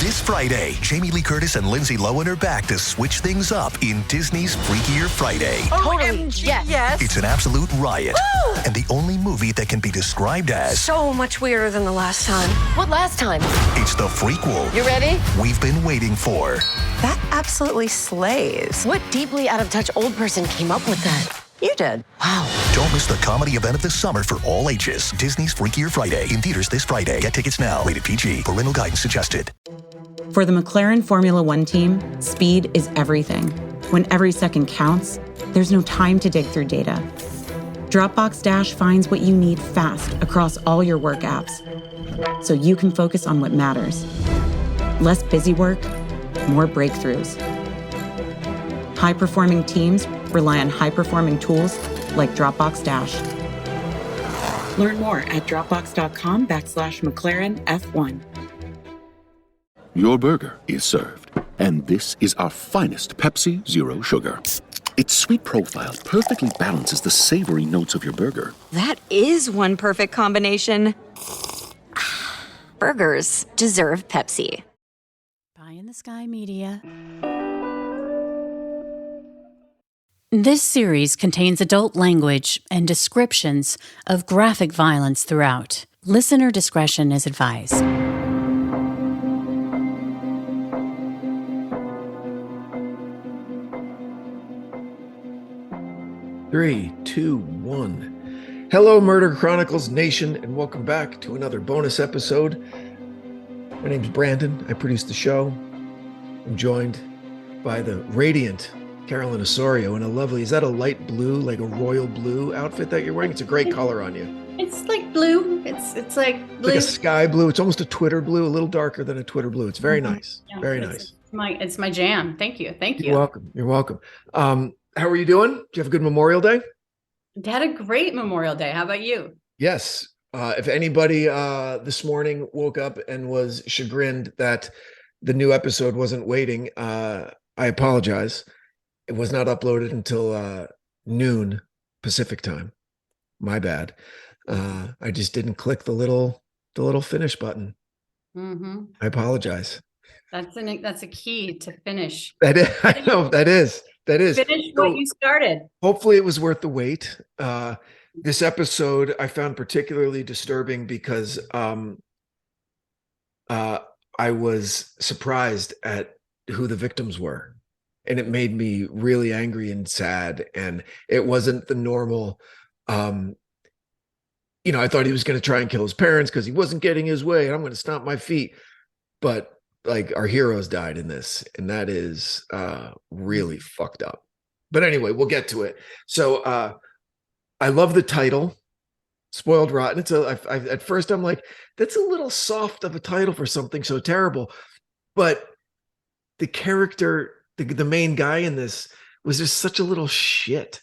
This Friday, Jamie Lee Curtis and Lindsay Lohan are back to switch things up in Disney's Freakier Friday. Totally. Yes. It's an absolute riot. Woo! And the only movie that can be described as So much weirder than the last time. What last time? it's the frequel You ready? we've been waiting for. That absolutely slays. What deeply out of touch old person came up with that? You did. Wow. Don't miss the comedy event of the summer for all ages. Disney's Freakier Friday in theaters this Friday. Get tickets now. Rated PG. Parental guidance suggested. For the McLaren Formula One team, speed is everything. When every second counts, there's no time to dig through data. Dropbox Dash finds what you need fast across all your work apps, so you can focus on what matters. Less busy work, more breakthroughs. High-performing teams rely on high-performing tools like Dropbox Dash. Learn more at dropbox.com/McLarenF1. Your burger is served, and this is our finest Pepsi Zero Sugar. Its sweet profile perfectly balances the savory notes of your burger. That is one perfect combination. Burgers deserve Pepsi. Pie in the Sky Media. This series contains adult language and descriptions of graphic violence throughout. Listener discretion is advised. Three, two, one. Hello, Murder Chronicles Nation, and welcome back to another bonus episode. My name's Branden. I produce the show. I'm joined by the radiant Carolyn Osorio in a lovely, is that a light blue, like a royal blue outfit that you're wearing? It's a great color on you. It's like blue. It's like blue. Like a sky blue. It's almost a Twitter blue, a little darker than a Twitter blue. It's very nice. Yeah, very nice. It's my jam. Thank you. You're welcome. You're welcome. How are you doing? Did you have a good Memorial Day? Had a great Memorial Day. How about you? Yes. If anybody this morning woke up and was chagrined that the new episode wasn't waiting, I apologize. It was not uploaded until noon Pacific time. My bad. I just didn't click the little finish button. Mm-hmm. I apologize. That's a key to finish. That is, I know that is. Finish what you started. Hopefully it was worth the wait. This episode I found particularly disturbing because I was surprised at who the victims were. And it made me really angry and sad. And it wasn't the normal, I thought he was going to try and kill his parents because he wasn't getting his way. And I'm going to stomp my feet. But like our heroes died in this. And that is really fucked up. But anyway, we'll get to it. So I love the title, Spoiled Rotten. At first I'm like, that's a little soft of a title for something so terrible. But the character, the main guy in this was just such a little shit,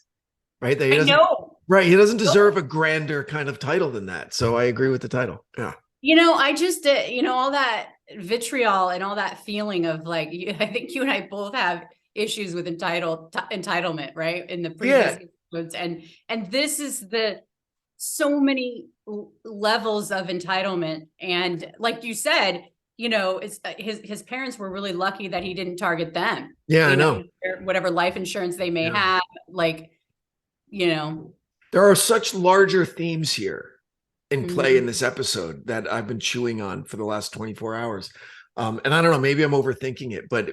right? That he doesn't, right? He doesn't deserve a grander kind of title than that. So I agree with the title. Yeah. I just, all that vitriol and all that feeling of like, I think you and I both have issues with entitlement, right? In the previous episodes. And this is so many levels of entitlement. And like you said, it's his parents were really lucky that he didn't target them. Yeah, I know. Whatever life insurance they may have, There are such larger themes here in play in this episode that I've been chewing on for the last 24 hours. And I don't know, maybe I'm overthinking it, but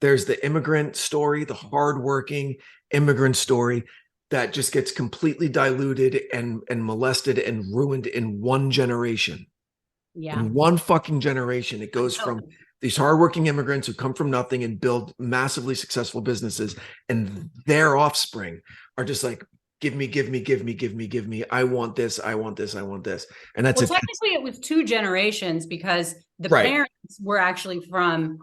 there's the immigrant story, the hardworking immigrant story that just gets completely diluted and molested and ruined in one generation. Yeah. In one fucking generation, it goes from these hardworking immigrants who come from nothing and build massively successful businesses, and their offspring are just like, give me. I want this. And that's technically it was two generations because the parents were actually from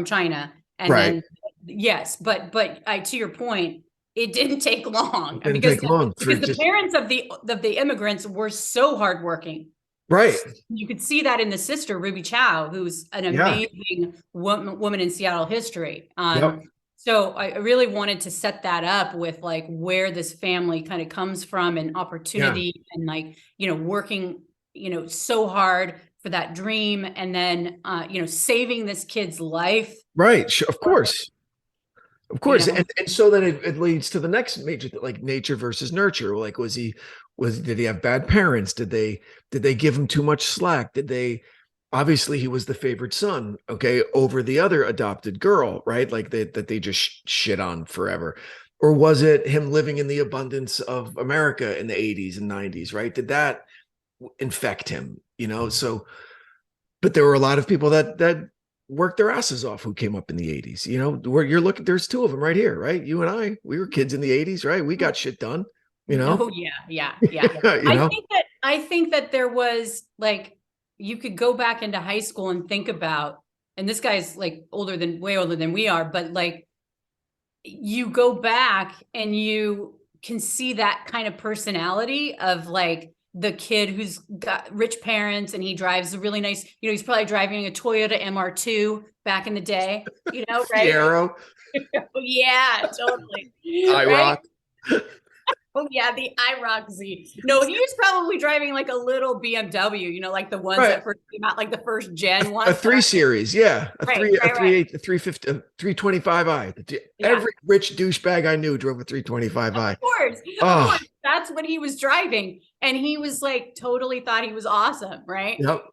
China. And then, yes, but to your point, it didn't take long. Because the parents of the immigrants were so hardworking. Right. You could see that in the sister, Ruby Chow, who's an amazing woman in Seattle history. So I really wanted to set that up with like where this family kind of comes from and opportunity and like, working, so hard for that dream, and then saving this kid's life. Right. Sure, of course. Of course. You know? And so then it leads to the next major, like nature versus nurture. Like, did he have bad parents? Did they give him too much slack? Obviously he was the favorite son, okay, over the other adopted girl, right? Like that they just shit on forever. Or was it him living in the abundance of America in the 80s and 90s, right? Did that infect him, So, but there were a lot of people that worked their asses off who came up in the 80s, where you're looking, there's two of them right here, right? You and I, we were kids in the 80s, right? We got shit done, Oh yeah. I think that there was like, you could go back into high school and think about, and this guy's like way older than we are, but like you go back and you can see that kind of personality of like the kid who's got rich parents and he drives a really nice, he's probably driving a Toyota MR2 back in the day, right? Fiero. Oh, yeah, totally. IROC. Oh yeah, the IROC-Z. No, he was probably driving like a little BMW, like the ones that first came out, like the first gen one. A 3 Series, yeah. A 350, 325i. Every rich douchebag I knew drove a 325i. Of course. That's what he was driving. And he was like totally thought he was awesome, right? Yep.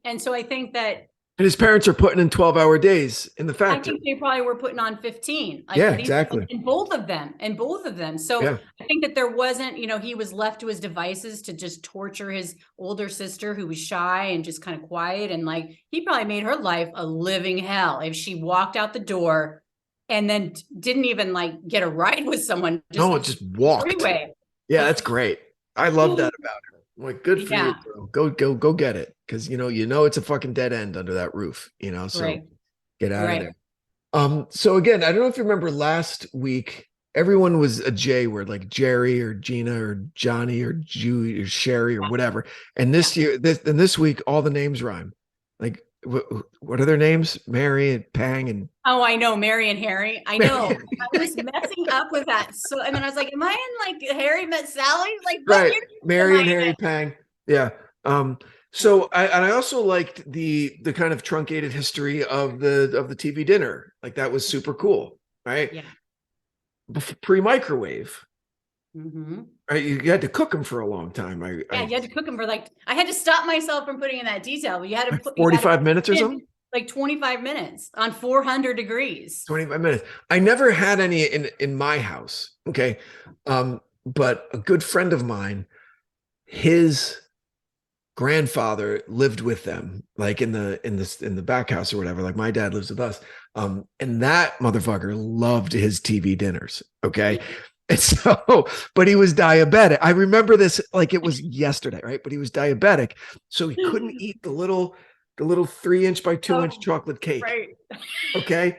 And so I think that. And his parents are putting in 12-hour days in the factory. I think they probably were putting on 15. Exactly. And both of them. So I think that there wasn't, he was left to his devices to just torture his older sister who was shy and just kind of quiet. And like, he probably made her life a living hell if she walked out the door and then didn't even like get a ride with someone. Just walked. Freeway. Yeah, that's great. I love that about her. I'm like, good for you, bro. Go get it. Because it's a fucking dead end under that roof, so get out of there. So again, I don't know if you remember last week, everyone was a J word, like Jerry or Gina or Johnny or Julie or Sherry or whatever. And this week, all the names rhyme. Like, what are their names? Mary and Pang and. Oh, I know, Mary and Harry. I know. I was messing up with that. So, and then I was like, am I in like Harry Met Sally? Like, right. Mary and Harry Pang. Yeah. So I also liked the kind of truncated history of the TV dinner. Like that was super cool, right? Yeah. Pre-microwave. Mm-hmm. Right, you had to cook them for a long time. You had to cook them for like. I had to stop myself from putting in that detail, but you had to put 45 minutes or something. Like 25 minutes on 400 degrees. 25 minutes. I never had any in my house. Okay, but a good friend of mine, his grandfather lived with them, like in the back house or whatever. Like my dad lives with us, and that motherfucker loved his TV dinners. Okay. And so, but he was diabetic. I remember this like it was yesterday, right? But he was diabetic, so he couldn't eat the little 3-inch by 2-inch chocolate cake. Right. Okay.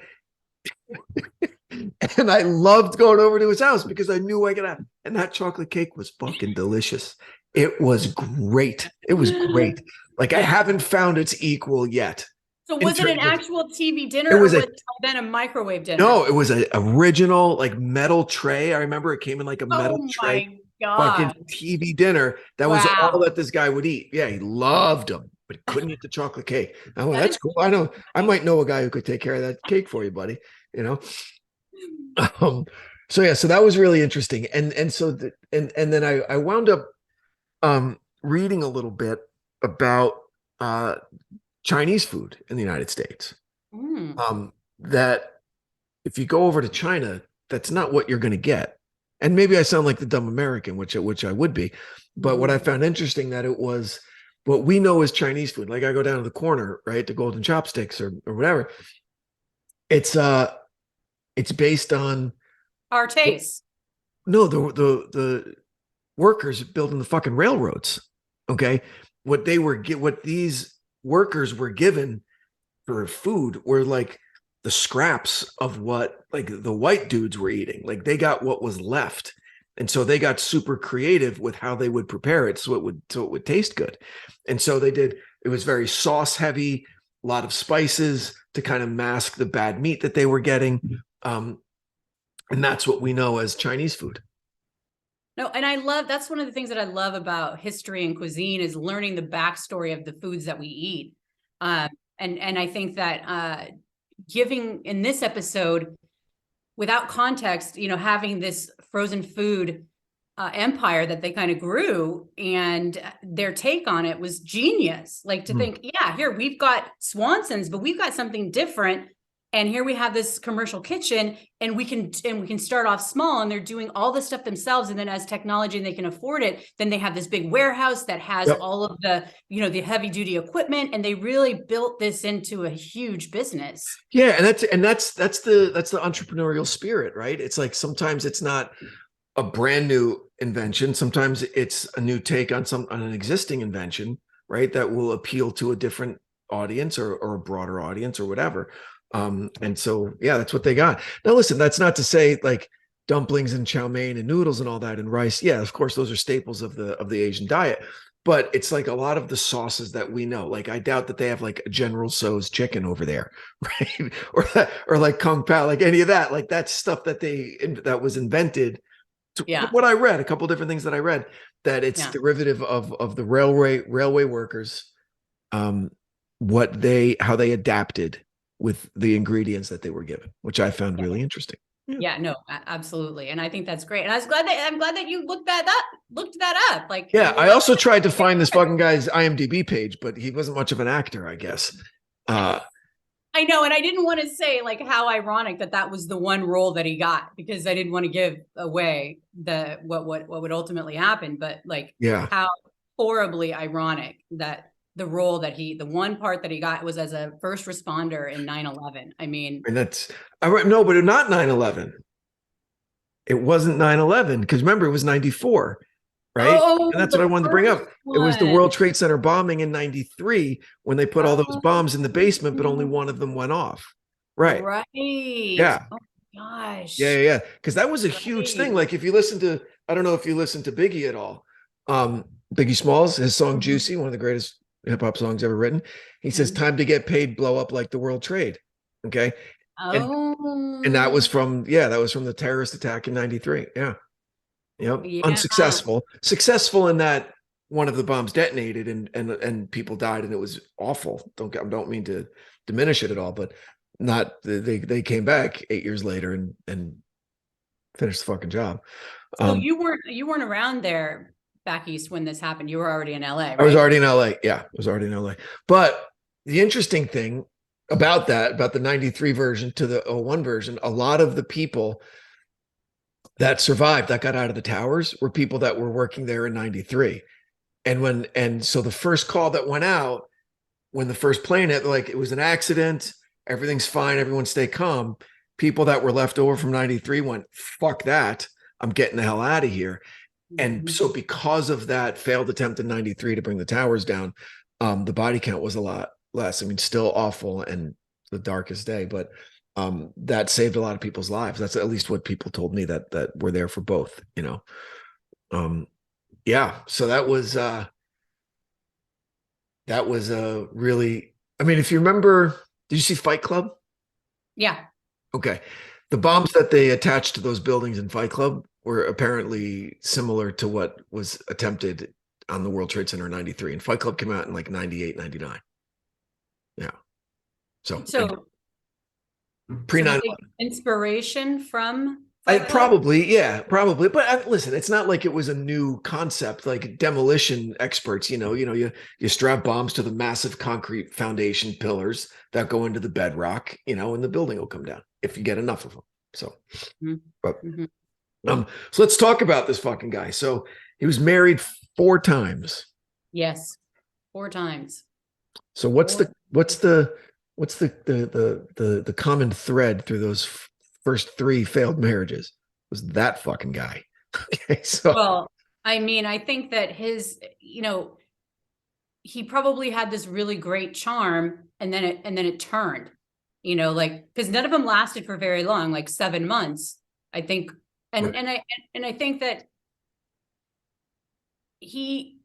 And I loved going over to his house because I knew I could have, and that chocolate cake was fucking delicious. It was great. It was great. Like I haven't found its equal yet. So was it an actual TV dinner or was it then a microwave dinner? No, it was an original like metal tray. I remember it came in like a metal tray. Fucking TV dinner. That was all that this guy would eat. Yeah, he loved them, but he couldn't eat the chocolate cake. Oh, that's cool. I know. I might know a guy who could take care of that cake for you, buddy. So yeah, so that was really interesting. And then I wound up reading a little bit about Chinese food in the United States. That if you go over to China, that's not what you're going to get. And maybe I sound like the dumb American, which I would be. But what I found interesting that it was what we know as Chinese food. Like I go down to the corner, right, to Golden Chopsticks or whatever. It's based on our taste. No, the workers building the fucking railroads. Okay, what these workers were given for food were like the scraps of what like the white dudes were eating. Like they got what was left, and so they got super creative with how they would prepare it so it would taste good. And so they did. It was very sauce heavy, a lot of spices to kind of mask the bad meat that they were getting. And that's what we know as Chinese food. No, and that's one of the things that I love about history and cuisine is learning the backstory of the foods that we eat. And I think that giving in this episode, without context, having this frozen food empire that they kind of grew, and their take on it was genius. Like to think, yeah, here we've got Swanson's, but we've got something different. And here we have this commercial kitchen, and we can start off small, and they're doing all this stuff themselves. And then as technology and they can afford it, then they have this big warehouse that has all of the, the heavy duty equipment. And they really built this into a huge business. Yeah. And that's the entrepreneurial spirit, right? It's like, sometimes it's not a brand new invention. Sometimes it's a new take on an existing invention, right? That will appeal to a different audience or a broader audience or whatever. And so, yeah, that's what they got. Now, listen, that's not to say like dumplings and chow mein and noodles and all that and rice. Yeah, of course, those are staples of the Asian diet. But it's like a lot of the sauces that we know. Like, I doubt that they have like General Tso's chicken over there, right? or like Kung Pao, like any of that. Like that's stuff that was invented. What I read, a couple different things that I read, that it's derivative of the railway workers, how they adapted with the ingredients that they were given, which I found really interesting. Yeah, no, absolutely. And I think that's great. And I'm glad that you looked that up. Like, I also tried to find this fucking guy's IMDb page, but he wasn't much of an actor, I guess. I know. And I didn't want to say like how ironic that was the one role that he got, because I didn't want to give away what would ultimately happen. But like, how horribly ironic that the one part that he got was as a first responder in 9/11. I mean, and no, but not 9/11. It wasn't 9/11, because remember, it was 94, right? Oh, and that's what I wanted to bring up. It was the World Trade Center bombing in 93 when they put all those bombs in the basement, but only one of them went off. Right. Right. Yeah. Oh my gosh. Yeah. Because that was a huge thing. Like, if you listen to, I don't know if you listen to Biggie at all. Biggie Smalls, his song Juicy, one of the greatest hip hop songs ever written. He says, "Time to get paid, blow up like the World Trade." Okay. And that was from the terrorist attack in 93. Yeah. Unsuccessful. Successful in that one of the bombs detonated and people died, and it was awful. Don't mean to diminish it at all, but they came back 8 years later and finished the fucking job. So you weren't around there back east when this happened. You were already in LA, right? I was already in LA. Yeah, I was already in LA. But the interesting thing about the 93 version to the 01 version, a lot of the people that survived, that got out of the towers, were people that were working there in 93. And so the first call that went out when the first plane hit, like, it was an accident, everything's fine, everyone stay calm. People that were left over from 93 went, fuck that, I'm getting the hell out of here. And so because of that failed attempt in 93 to bring the towers down, the body count was a lot less. I mean, still awful and the darkest day, but that saved a lot of people's lives. That's at least what people told me that were there for both, So that was a really, I mean, if you remember, did you see Fight Club? Yeah. Okay. The bombs that they attached to those buildings in Fight Club were apparently similar to what was attempted on the World Trade Center in 93. And Fight Club came out in like 98, 99. Yeah. So pre 9/11. Inspiration from Probably. But listen, it's not like it was a new concept. Like demolition experts, you strap bombs to the massive concrete foundation pillars that go into the bedrock, and the building will come down if you get enough of them. So, so let's talk about this fucking guy. So he was married 4 times. Yes, 4 times. So what's the common thread through those first 3 failed marriages? Was that fucking guy. Okay, so well, I mean, I think that his, he probably had this really great charm, and then it turned, because none of them lasted for very long, like 7 months, I think. And I think that he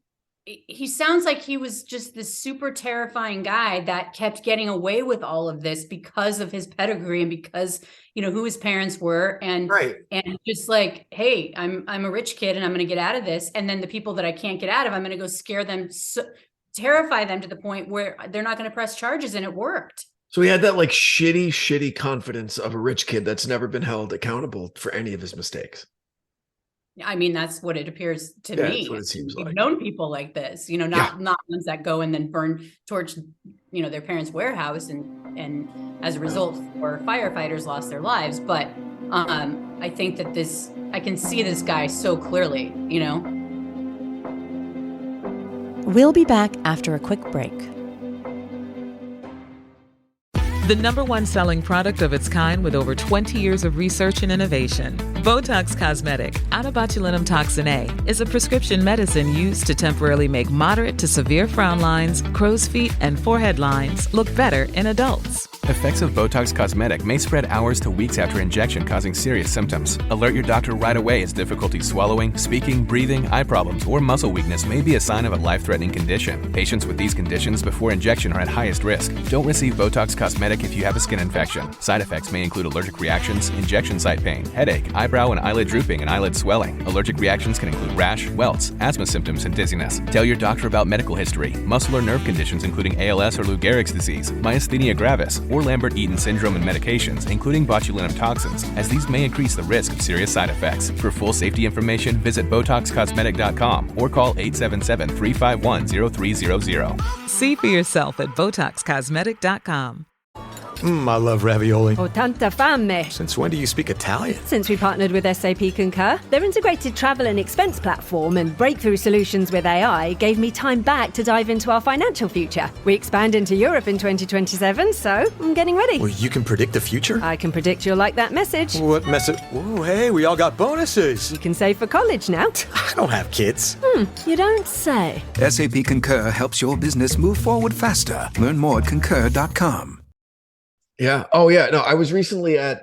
he sounds like he was just this super terrifying guy that kept getting away with all of this because of his pedigree and because, who his parents were. And just like, hey, I'm a rich kid and I'm going to get out of this. And then the people that I can't get out of, I'm going to go scare them, terrify them to the point where they're not going to press charges. And it worked. So he had that like shitty confidence of a rich kid that's never been held accountable for any of his mistakes. I mean, that's what it appears to me. That's what it seems like. We've known people like this, not ones that go and then torch, their parents' warehouse and as a result, 4 firefighters lost their lives. But I think that I can see this guy so clearly, We'll be back after a quick break. The #1 selling product of its kind with over 20 years of research and innovation. Botox Cosmetic, onabotulinum toxin A, is a prescription medicine used to temporarily make moderate to severe frown lines, crow's feet, and forehead lines look better in adults. Effects of Botox Cosmetic may spread hours to weeks after injection, causing serious symptoms. Alert your doctor right away as difficulty swallowing, speaking, breathing, eye problems, or muscle weakness may be a sign of a life-threatening condition. Patients with these conditions before injection are at highest risk. Don't receive Botox Cosmetic if you have a skin infection. Side effects may include allergic reactions, injection site pain, headache, eyebrow and eyelid drooping, and eyelid swelling. Allergic reactions can include rash, welts, asthma symptoms, and dizziness. Tell your doctor about medical history, muscle or nerve conditions including ALS or Lou Gehrig's disease, myasthenia gravis, or Lambert-Eaton syndrome, and medications, including botulinum toxins, as these may increase the risk of serious side effects. For full safety information, visit BotoxCosmetic.com or call 877-351-0300. See for yourself at BotoxCosmetic.com. I love ravioli. Ho tanta fame. Since when do you speak Italian? Since we partnered with SAP Concur, their integrated travel and expense platform and breakthrough solutions with AI gave me time back to dive into our financial future. We expand into Europe in 2027, so I'm getting ready. Well, you can predict the future? I can predict you'll like that message. What message? Oh, hey, we all got bonuses. You can save for college now. I don't have kids. You don't say. SAP Concur helps your business move forward faster. Learn more at concur.com. Yeah. Oh, yeah. No, I was recently I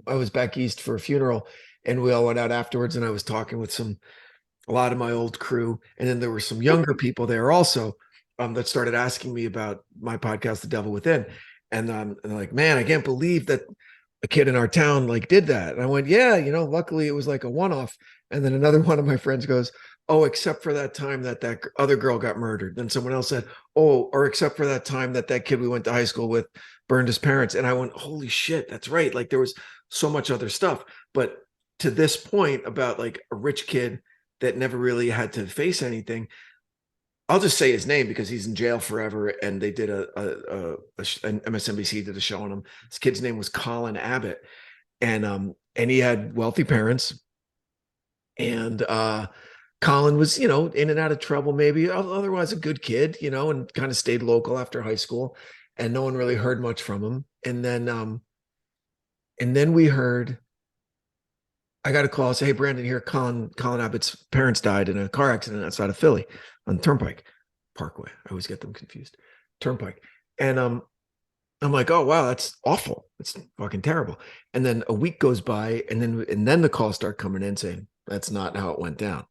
was back east for a funeral, and we all went out afterwards, and I was talking with a lot of my old crew. And then there were some younger people there also that started asking me about my podcast, The Devil Within. And they're like, man, I can't believe that a kid in our town did that. And I went, yeah, luckily it was like a one-off. And then another one of my friends goes, oh, except for that time that other girl got murdered. Then someone else said, oh, or except for that time that kid we went to high school with burned his parents. And I went, holy shit, that's right. There was so much other stuff. But to this point about a rich kid that never really had to face anything, I'll just say his name because he's in jail forever. And they did an MSNBC did a show on him. This kid's name was Colin Abbott. And he had wealthy parents. And Colin was, in and out of trouble, maybe otherwise a good kid, and kind of stayed local after high school, and no one really heard much from him. And then we heard, I got a call, say, hey, Branden, here, Colin Abbott's parents died in a car accident outside of Philly on Turnpike Parkway. I always get them confused. Turnpike. And I'm like, oh, wow, that's awful. It's fucking terrible. And then a week goes by, and then the calls start coming in saying, that's not how it went down.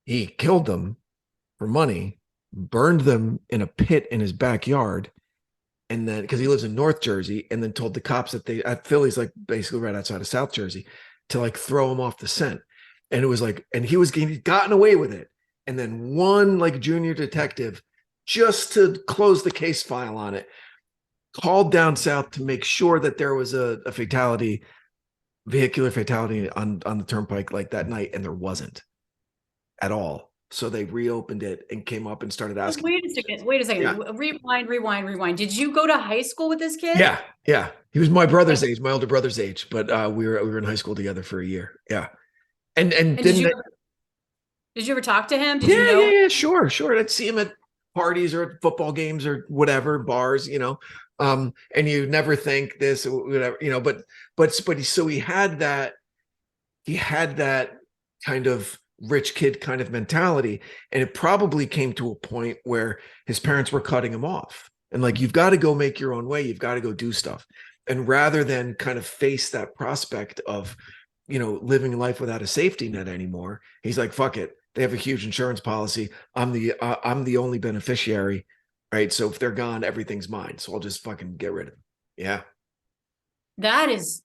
He killed them for money, burned them in a pit in his backyard, and then because he lives in North Jersey, and then told the cops that Philly's basically right outside of South Jersey, to throw him off the scent. And it was and he'd gotten away with it. And then one junior detective, just to close the case file on it, called down south to make sure that there was a vehicular fatality on the turnpike that night, and there wasn't at all. So they reopened it and came up and started asking. Wait a second. Yeah. Rewind. Did you go to high school with this kid? Yeah. He was my brother's age, my older brother's age, but we were in high school together for a year. Yeah. And did you ever talk to him? Yeah, sure. I'd see him at parties or at football games or whatever, bars, and you never think this or whatever, but so he had that kind of rich kid kind of mentality, and it probably came to a point where his parents were cutting him off and you've got to go make your own way, you've got to go do stuff. And rather than kind of face that prospect of living life without a safety net anymore, he's like, fuck it, They have a huge insurance policy. I'm the only beneficiary, right? So if they're gone, everything's mine. So I'll just fucking get rid of them. Yeah. That is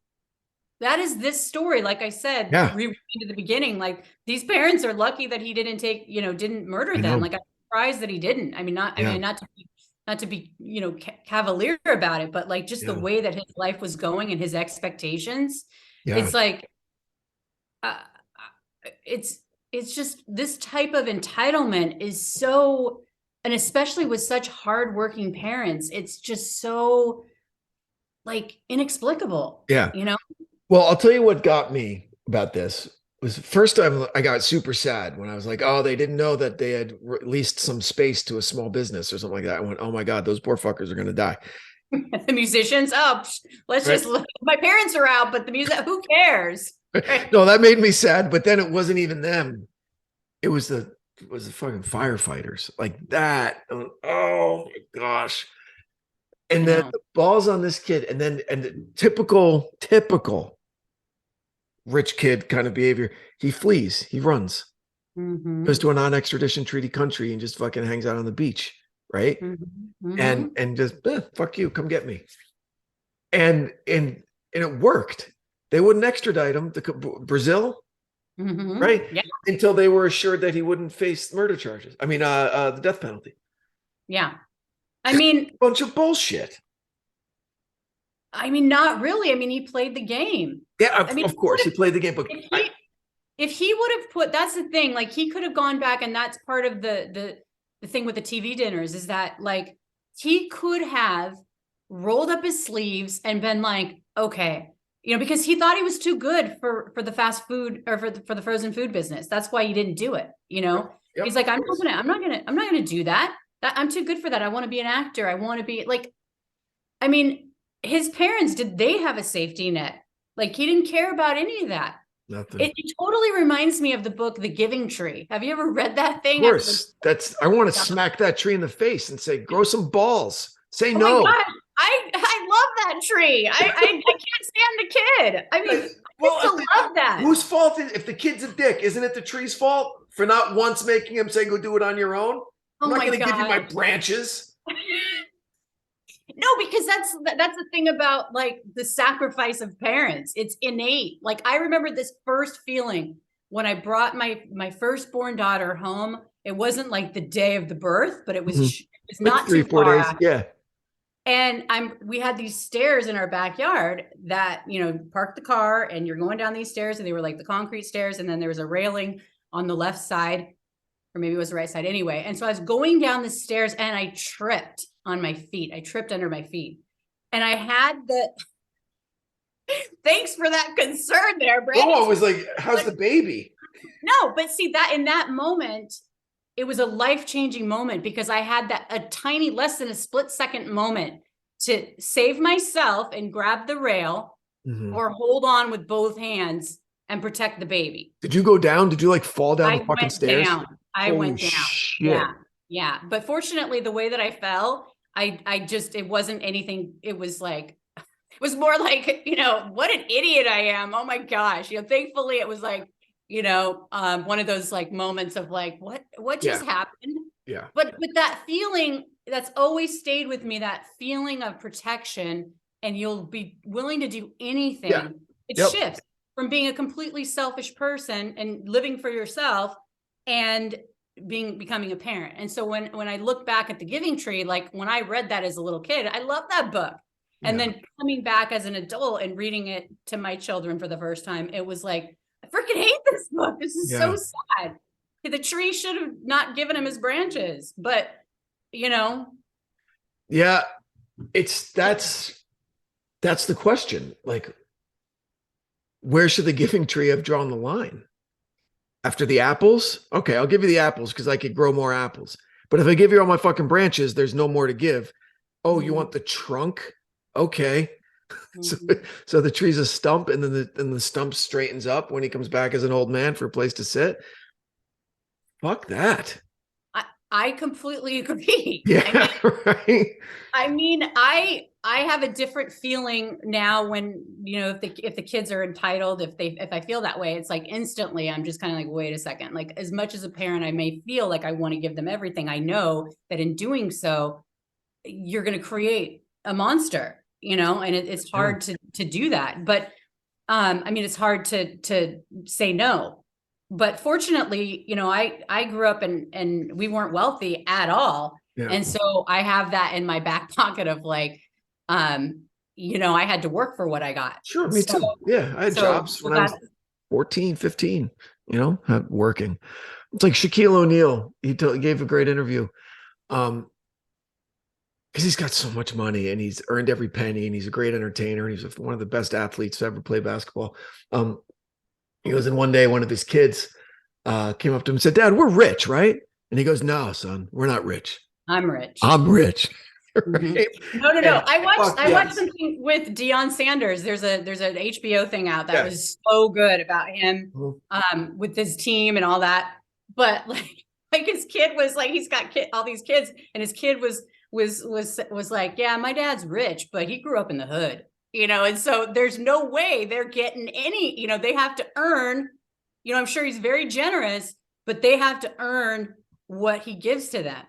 this story. Like I said, rewinding to the beginning, like these parents are lucky that he didn't murder them. Like I'm surprised that he didn't. I mean, not to be, cavalier about it, but like just the way that his life was going and his expectations. It's like, it's just this type of entitlement is so, and especially with such hardworking parents, it's just so like inexplicable. Yeah. You know? Well, I'll tell you what got me about this was the first time I got super sad when I was like, oh, they didn't know that they had released some space to a small business or something like that. I went, oh my God, those poor fuckers are going to die. The musicians, my parents are out, but the music, who cares? No, that made me sad, but then it wasn't even them. It was the fucking firefighters like that. Oh my gosh. And then the balls on this kid, and the typical rich kid kind of behavior. He flees, he runs, goes to a non-extradition treaty country and just fucking hangs out on the beach, right? And just fuck you, come get me. And it worked. They wouldn't extradite him to Brazil, right? Yeah. Until they were assured that he wouldn't face murder charges. I mean, the death penalty. Yeah. I mean, bunch of bullshit. I mean, not really. I mean, he played the game. Yeah, of course, he played the game. But if he would have put, that's the thing. Like, he could have gone back, and that's part of the thing with the TV dinners is that, like, he could have rolled up his sleeves and been like, okay, because he thought he was too good for the fast food or for the frozen food business. That's why he didn't do it. Yep, he's like, I'm not gonna do that. I'm too good for that. I want to be an actor. I want to be like, I mean, his parents, did they have a safety net? Like, he didn't care about any of that. Nothing. It totally reminds me of the book, The Giving Tree. Have you ever read that thing? Of course. I want to smack that tree in the face and say, grow some balls. Say no. My God. I love that tree. I can't stand the kid. I mean, I love that. Whose fault is, if the kid's a dick, isn't it the tree's fault for not once making him say, go do it on your own? I'm not going to give you my branches. No, because that's the thing about like the sacrifice of parents. It's innate. Like, I remember this first feeling when I brought my firstborn daughter home. It wasn't like the day of the birth, but it was, it was not 3-4 days. Yeah. And we had these stairs in our backyard that, parked the car and you're going down these stairs, and they were like the concrete stairs. And then there was a railing on the left side, or maybe it was the right side anyway. And so I was going down the stairs and I tripped on my feet. I tripped under my feet. And I had thanks for that concern there, Brandon. Oh, I was like, how's the baby? No, but see that in that moment, it was a life-changing moment because I had a tiny, less than a split-second moment to save myself and grab the rail or hold on with both hands and protect the baby. Did you go down? Did you like fall down the fucking stairs? I went down. Shit. Yeah. But fortunately, the way that I fell, it wasn't anything. It was like, it was more like, what an idiot I am. Oh my gosh. Thankfully it was like, one of those like moments of like, what just happened? Yeah. But that feeling that's always stayed with me, that feeling of protection, and you'll be willing to do anything. Yeah. It shifts from being a completely selfish person and living for yourself and becoming a parent. And so when I look back at The Giving Tree, like when I read that as a little kid, I loved that book. And then coming back as an adult and reading it to my children for the first time, it was like, I freaking hate this book. This is so sad. The tree should have not given him his branches, but Yeah, that's the question. Like, where should the Giving Tree have drawn the line? After the apples? Okay, I'll give you the apples because I could grow more apples. But if I give you all my fucking branches, there's no more to give. Oh, you want the trunk? Okay. So the tree's a stump, and then the stump straightens up when he comes back as an old man for a place to sit. Fuck that. I completely agree. Yeah, right. I mean, I have a different feeling now when, if the kids are entitled, if I feel that way, it's like instantly I'm just kind of like, wait a second, like as much as a parent, I may feel like I want to give them everything. I know that in doing so, you're going to create a monster, and it's hard to do that. But it's hard to say no. But fortunately, I grew up and we weren't wealthy at all. Yeah. And so I have that in my back pocket of like, I had to work for what I got. Sure, me too. Yeah, I had jobs when I was 14, 15, working. It's like Shaquille O'Neal. He gave a great interview. Because he's got so much money and he's earned every penny and he's a great entertainer and he's one of the best athletes to ever play basketball. He goes, and one day one of his kids came up to him and said, "Dad, we're rich, right?" And he goes, "No, son, we're not rich. I'm rich. I'm rich." Right? No. I watched something with Deion Sanders. There's an HBO thing out that was so good about him with his team and all that. But like his kid was like, he's got all these kids, and his kid was like, yeah, my dad's rich, but he grew up in the hood, and so there's no way they're getting any, they have to earn, I'm sure he's very generous, but they have to earn what he gives to them.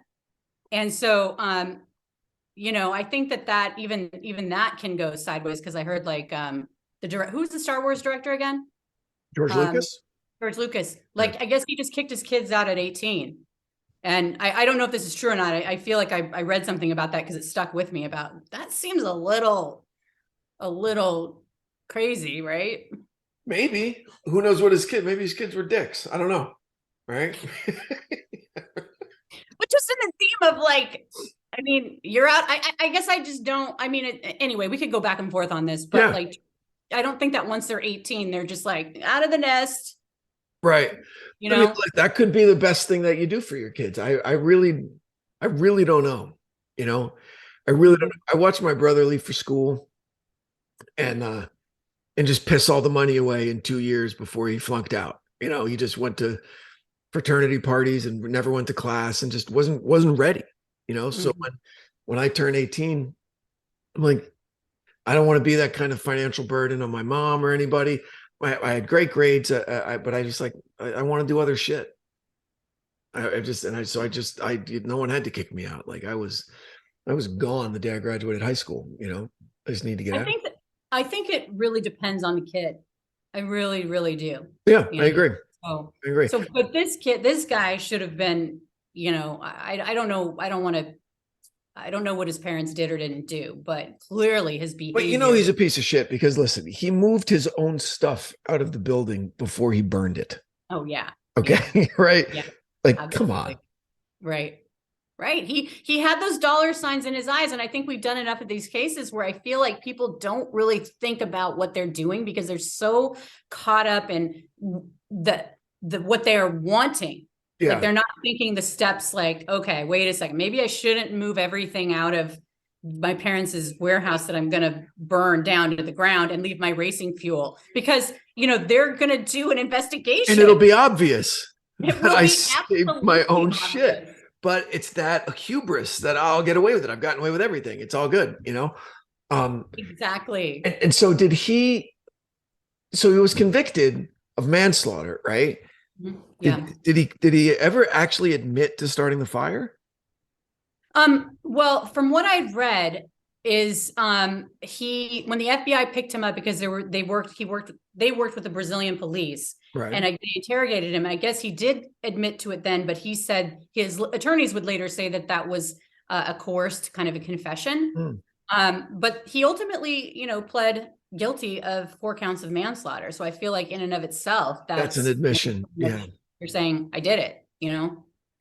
And so, I think that even that can go sideways, because I heard like who's the Star Wars director again? George Lucas. George Lucas. Like, I guess he just kicked his kids out at 18. And I don't know if this is true or not. I feel like I read something about that because it stuck with me about that. Seems a little crazy, right? Maybe. Who knows what maybe his kids were dicks. I don't know. Right. But just in the theme of like, you're out. I guess I just don't. Anyway, we could go back and forth on this, but like, I don't think that once they're 18, they're just like out of the nest. Right. Like, that could be the best thing that you do for your kids. I really don't know. I really don't. I watched my brother leave for school and just piss all the money away in 2 years before he flunked out. He just went to fraternity parties and never went to class and just wasn't ready. So when I turned 18, I'm like, I don't want to be that kind of financial burden on my mom or anybody. I had great grades, but I just like, I want to do other shit. No one had to kick me out. Like I was gone the day I graduated high school. I just need to get out. I think it really depends on the kid. I really, really do. Yeah, I agree. I agree. So, but this guy should have been, I don't know. I don't know what his parents did or didn't do, but clearly his behavior. But he's a piece of shit because listen, he moved his own stuff out of the building before he burned it. Oh yeah. Okay. Yeah. Right. Yeah. Like, absolutely. Come on. Right. He had those dollar signs in his eyes. And I think we've done enough of these cases where I feel like people don't really think about what they're doing because they're so caught up in what they are wanting. Yeah. Like they're not thinking the steps like, okay, wait a second, maybe I shouldn't move everything out of my parents' warehouse that I'm going to burn down to the ground and leave my racing fuel because, they're going to do an investigation. And it'll be obvious that I saved my own obvious. Shit. But it's that hubris that I'll get away with it. I've gotten away with everything. It's all good, Exactly. And so he was convicted of manslaughter, right? Yeah. Did he ever actually admit to starting the fire? Well, from what I've read is when the FBI picked him up because they worked with the Brazilian police. Right. And they interrogated him. I guess he did admit to it then, but he said his attorneys would later say that was a coerced kind of a confession. But he ultimately, pled guilty of 4 counts of manslaughter. So I feel like in and of itself, that's an admission. Yeah. You're saying I did it,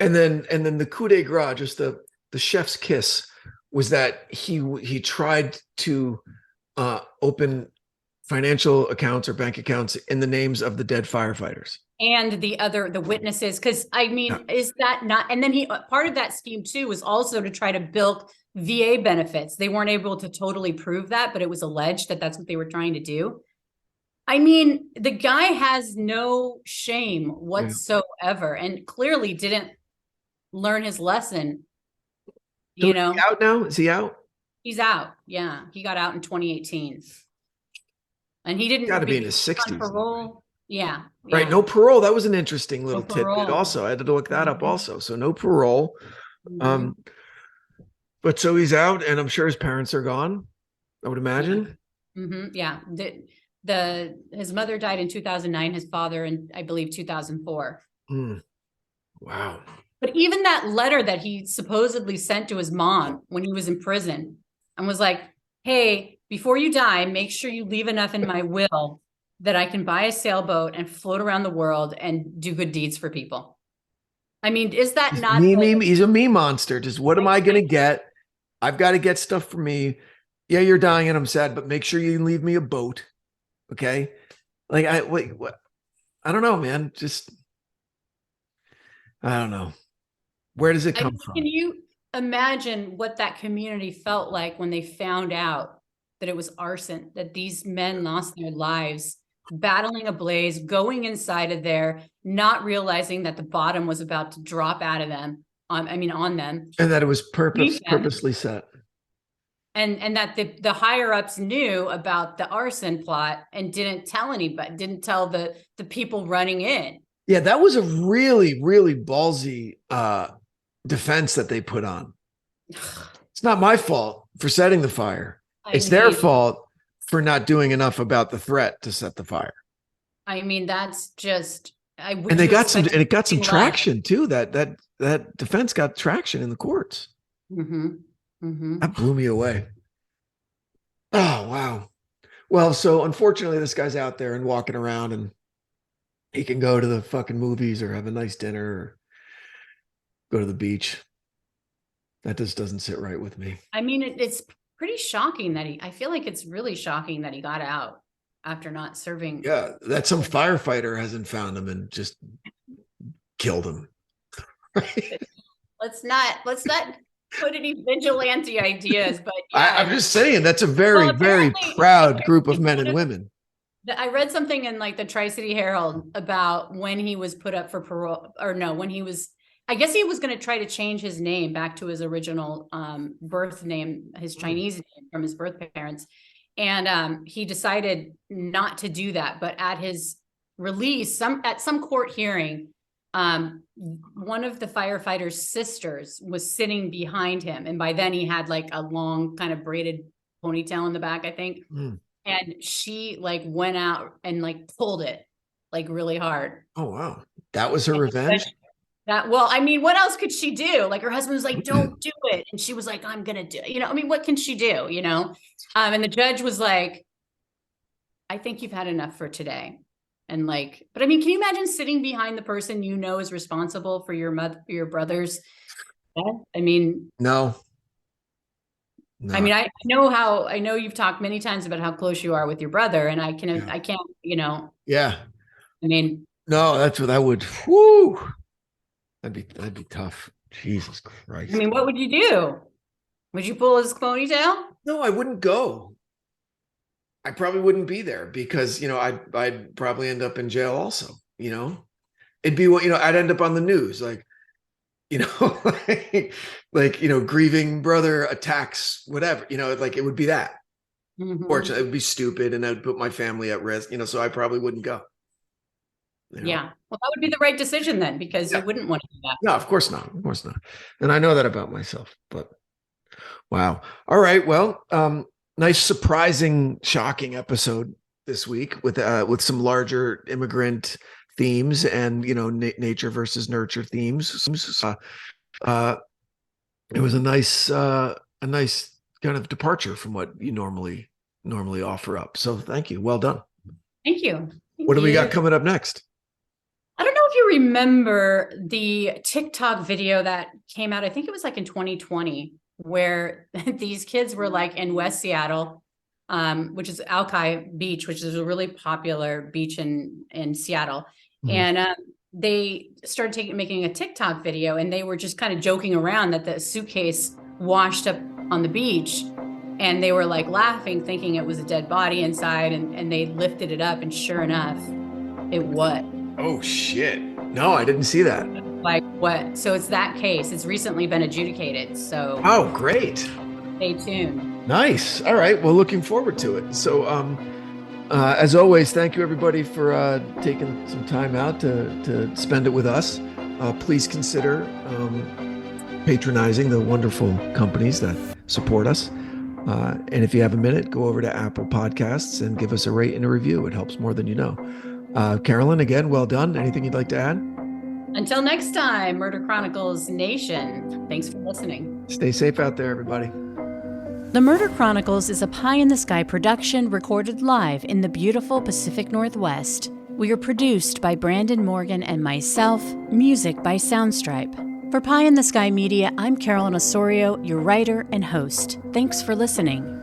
And then the coup de grace, just the chef's kiss, was that he tried to open financial accounts or bank accounts in the names of the dead firefighters and the witnesses. Because is that not? And then part of that scheme too was also to try to bilk VA benefits. They weren't able to totally prove that, but it was alleged that that's what they were trying to do. The guy has no shame whatsoever, and clearly didn't learn his lesson. Is he out now? Is he out? He's out. Yeah, he got out in 2018, and he didn't. Got to be in his on 60s. parole. Yeah. Right. No parole. That was an interesting little tidbit. Parole. Also, I had to look that up. Also, so no parole. Mm-hmm. But so he's out, and I'm sure his parents are gone. I would imagine. Yeah. His mother died in 2009. His father in, I believe, 2004. Wow. But even that letter that he supposedly sent to his mom when he was in prison and was like, hey, before you die, make sure you leave enough in my will that I can buy a sailboat and float around the world and do good deeds for people. I mean, is that not he's a meme monster. Just what am I going to get? I've got to get stuff for me. Yeah, you're dying and I'm sad, but make sure you leave me a boat. Okay. Like what? I don't know, man. Just, I don't know. Where does it come from? Can you imagine what that community felt like when they found out that it was arson, that these men lost their lives battling a blaze, going inside of there, not realizing that the bottom was about to drop out of them, on them. And that it was purposely set. And that the higher ups knew about the arson plot and didn't tell anybody, didn't tell the people running in. Yeah, that was a really, really ballsy defense that they put on. It's not my fault for setting the fire. It's their fault for not doing enough about the threat to set the fire. I mean, that's just. And it got some traction too. That defense got traction in the courts. That blew me away. Oh, wow. Well, so unfortunately, this guy's out there and walking around, and he can go to the fucking movies or have a nice dinner or go to the beach. That just doesn't sit right with me. I mean, it's pretty shocking that I feel like it's really shocking that he got out after not serving. Yeah, that some firefighter hasn't found him and just killed him. Let's not put any vigilante ideas, but yeah, I'm just saying that's a very, very proud group of men and women. I read something in like the Tri-City Herald about when he was put up for parole, or no, when he was, I guess he was going to try to change his name back to his original birth name, his Chinese name from his birth parents. And he decided not to do that. But at his release, at some court hearing, one of the firefighter's sisters was sitting behind him. And by then he had like a long kind of braided ponytail in the back, I think. And she like went out and like pulled it like really hard. Oh, wow. That was her revenge? Well, I mean, what else could she do? Like her husband was like, don't do it. And she was like, I'm going to do it. I mean, what can she do? And the judge was like, I think you've had enough for today. And like, but I mean, can you imagine sitting behind the person is responsible for your brother's death? I mean, no. I mean, I know you've talked many times about how close you are with your brother, and I can't, Yeah. I mean, no, that's what I would. Whoo. That'd be tough. Jesus Christ. I mean, what would you do? Would you pull his ponytail? No, I wouldn't go. I probably wouldn't be there because, I'd probably end up in jail also, it'd be what, I'd end up on the news, like, grieving brother attacks, whatever, like it would be that. Fortunately, it would be stupid and I'd put my family at risk, so I probably wouldn't go. Yeah. Well, that would be the right decision then, because you wouldn't want to do that. No, of course not. Of course not. And I know that about myself, but wow. All right. Well, nice, surprising, shocking episode this week with some larger immigrant themes and, nature versus nurture themes. It was a nice kind of departure from what you normally offer up. So thank you. Well done. Thank you. What do we got coming up next? I don't know if you remember the TikTok video that came out. I think it was like in 2020, where these kids were like in West Seattle, which is Alki Beach, which is a really popular beach in Seattle. And they started making a TikTok video, and they were just kind of joking around that the suitcase washed up on the beach, and they were like laughing, thinking it was a dead body inside, and they lifted it up, and sure enough, it was. Oh shit. No, I didn't see that. Like what? So it's that case. It's recently been adjudicated. So oh, great. Stay tuned. Nice. All right. Well, looking forward to it. So, as always, thank you everybody for taking some time out to spend it with us. Please consider patronizing the wonderful companies that support us. And if you have a minute, go over to Apple Podcasts and give us a rate and a review. It helps more than you know. Carolyn, again, well done. Anything you'd like to add? Until next time, Murder Chronicles Nation. Thanks for listening. Stay safe out there, everybody. The Murder Chronicles is a Pie in the Sky production recorded live in the beautiful Pacific Northwest. We are produced by Brandon Morgan and myself, music by Soundstripe. For Pie in the Sky Media, I'm Carolyn Osorio, your writer and host. Thanks for listening.